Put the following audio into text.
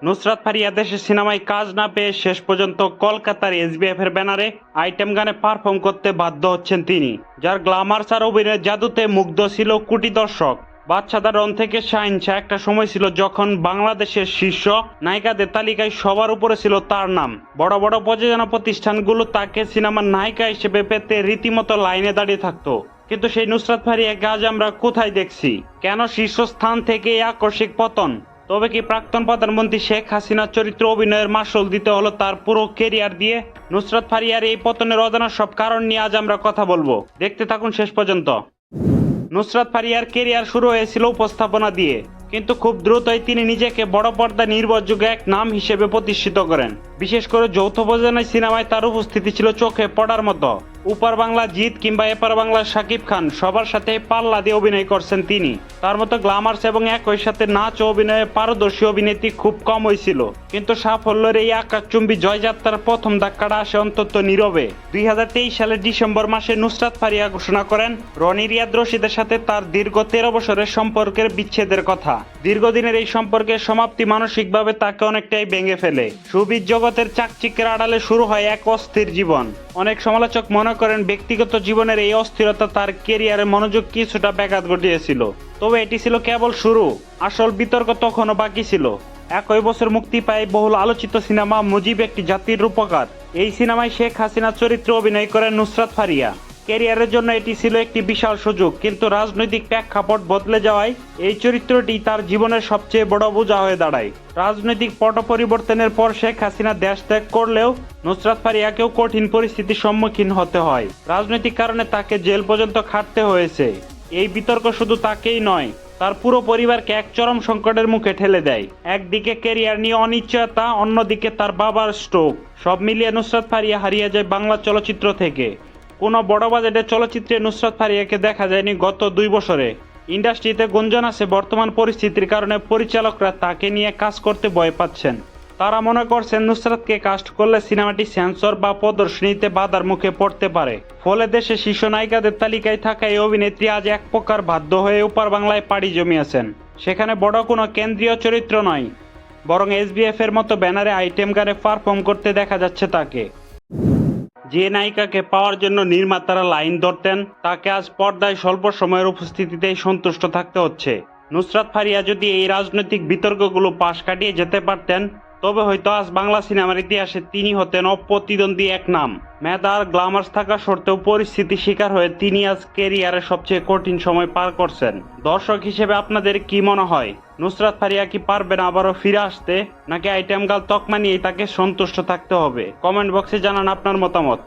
নুসরাত ফারিয়া দেশের সিনেমায় কাজ না পেয়ে শেষ পর্যন্ত কলকাতার এসবিএফ এর ব্যানারে আইটেম গানে পারফর্ম করতে বাধ্য হচ্ছেন তিনি, যার গ্ল্যামার্স আর অভিনয়ের জাদুতে মুগ্ধ ছিল কোটি দর্শক। বাচ্চাদের রন থেকে শাহিনশা একটা সময় ছিল যখন বাংলাদেশের শীর্ষ নায়িকাদের তালিকায় সবার উপরে ছিল তার নাম। বড় বড় প্রযোজনা প্রতিষ্ঠানগুলো তাকে সিনেমার নায়িকা হিসেবে পেতে রীতিমতো লাইনে দাঁড়িয়ে থাকতো। কিন্তু সেই নুসরাত ফারিয়াকে আজ আমরা কোথায় দেখছি? কেন শীর্ষস্থান থেকে এই আকস্মিক পতন? তবে কি প্রাক্তন প্রধানমন্ত্রী শেখ হাসিনার চরিত্র অভিনয়ের মাসুল দিতে হলো তার পুরো কেরিয়ার দিয়ে? নুসরাত ফারিয়ার এই পতনের অজানা সব কারণ নিয়ে আজ আমরা কথা বলবো, দেখতে থাকুন শেষ পর্যন্ত। নুসরাত ফারিয়ার কেরিয়ার শুরু হয়েছিল উপস্থাপনা দিয়ে, কিন্তু খুব দ্রুতই তিনি নিজেকে বড় পর্দা নির্ভরযোগ্য এক নাম হিসেবে প্রতিষ্ঠিত করেন। বিশেষ করে যৌথ প্রযোজনায় সিনেমায় তার উপস্থিতি ছিল চোখে পড়ার মতো। উপর বাংলা জিৎ কিংবা এপার বাংলার শাকিব খান সবার সাথে পাল্লা দিয়ে অভিনয় করছেন তিনি। তার মতো গ্ল্যামার্স এবং একই সাথে নাচ ও অভিনয়ে পারদর্শী অভিনেত্রী খুব কম হয়েছিল। কিন্তু সাফল্যের এই আকাশচুম্বী জয়যাত্রার প্রথম ধাক্কাটা আসে অন্তত নীরবে। 2023 সালের ডিসেম্বর মাসে নুসরাত ফারিয়া ঘোষণা করেন রনি রিয়াদ রশিদের সাথে তার দীর্ঘ 13 বছরের সম্পর্কের বিচ্ছেদের কথা। দীর্ঘদিনের এই সম্পর্কের সমাপ্তি মানসিকভাবে তাকে অনেকটাই ভেঙে ফেলে। শোবিজ জগতের চাকচিক্যের আড়ালে শুরু হয় এক অস্থির জীবন। অনেক সমালোচক মনে করেন ব্যক্তিগত জীবনের এই অস্থিরতা তার ক্যারিয়ারের মনোযোগ কিছুটা ব্যাঘাত ঘটিয়েছিল। তবে এটি ছিল কেবল শুরু, আসল বিতর্ক তখনও বাকি ছিল। একই বছর মুক্তি পায় বহুল আলোচিত সিনেমা মুজিব একটি জাতির রূপকার। এই সিনেমায় শেখ হাসিনার চরিত্রে অভিনয় করেন নুসরাত ফারিয়া। ক্যারিয়ারের জন্য এটি ছিল একটি বিশাল সুযোগ, কিন্তু রাজনৈতিক প্রেক্ষাপট বদলে যাওয়ায় এই চরিত্রটি তার জীবনের সবচেয়ে বড় বোঝা হয়ে দাঁড়ায়। রাজনৈতিক পট পরিবর্তনের পর শেখ হাসিনা দেশ ত্যাগ করলেও নুসরাত ফারিয়াকেও কঠিন পরিস্থিতির সম্মুখীন হতে হয়। রাজনৈতিক কারণে তাকে জেল পর্যন্ত খাটতে হয়েছে। এই বিতর্ক শুধু তাকেই নয়, তার পুরো পরিবারকে এক চরম সংকটের মুখে ঠেলে দেয়। একদিকে ক্যারিয়ার নিয়ে অনিশ্চয়তা, অন্যদিকে তার বাবার স্ট্রোক। সব মিলিয়ে নুসরাত ফারিয়া হারিয়ে যায় বাংলা চলচ্চিত্র থেকে। কোনো বড় বাজেটের চলচ্চিত্রে নুসরাত ফারিয়াকে দেখা যায়নি গত 2 বছরে। ইন্ডাস্ট্রিতে গুঞ্জন আছে বর্তমান পরিস্থিতির কারণে পরিচালকরা তাকে নিয়ে কাজ করতে ভয় পাচ্ছেন। তারা মনে করছেন নুসরাতকে কাস্ট করলে সিনেমাটি সেন্সর বা প্রদর্শনীতে বাধার মুখে পড়তে পারে। ফলে দেশে শীর্ষ নায়িকাদের তালিকায় থাকা এই অভিনেত্রী আজ এক প্রকার বাধ্য হয়ে উপর বাংলায় পাড়ি জমিয়েছেন। সেখানে বড় কোনো কেন্দ্রীয় চরিত্র নয়, বরং এসবিএফ এর মতো ব্যানারে আইটেম গানে পারফর্ম করতে দেখা যাচ্ছে তাকে। যে নায়িকাকে পাওয়ার জন্য নির্মাতারা লাইন ধরতেন, তাকে আজ পর্দায় স্বল্প সময়ের উপস্থিতিতেই সন্তুষ্ট থাকতে হচ্ছে। নুসরাত ফারিয়া যদি এই রাজনৈতিক বিতর্কগুলো পাশ কাটিয়ে যেতে পারতেন, তবে হয়তো আজ বাংলা সিনেমার ইতিহাসে তিনি হতেন অপ্রতিদ্বন্দ্বী এক নাম। মেধা আর গ্ল্যামার্স থাকা সত্ত্বেও পরিস্থিতির শিকার হয়ে তিনি আজ ক্যারিয়ারের সবচেয়ে কঠিন সময় পার করছেন। দর্শক হিসেবে আপনাদের কি মনে হয়, নুসরাত ফারিয়া কি পারবেন আবারও ফিরে আসতে, নাকি আইটেম গার্ল তকমা নিয়েই তাকে সন্তুষ্ট থাকতে হবে? কমেন্ট বক্সে জানান আপনার মতামত।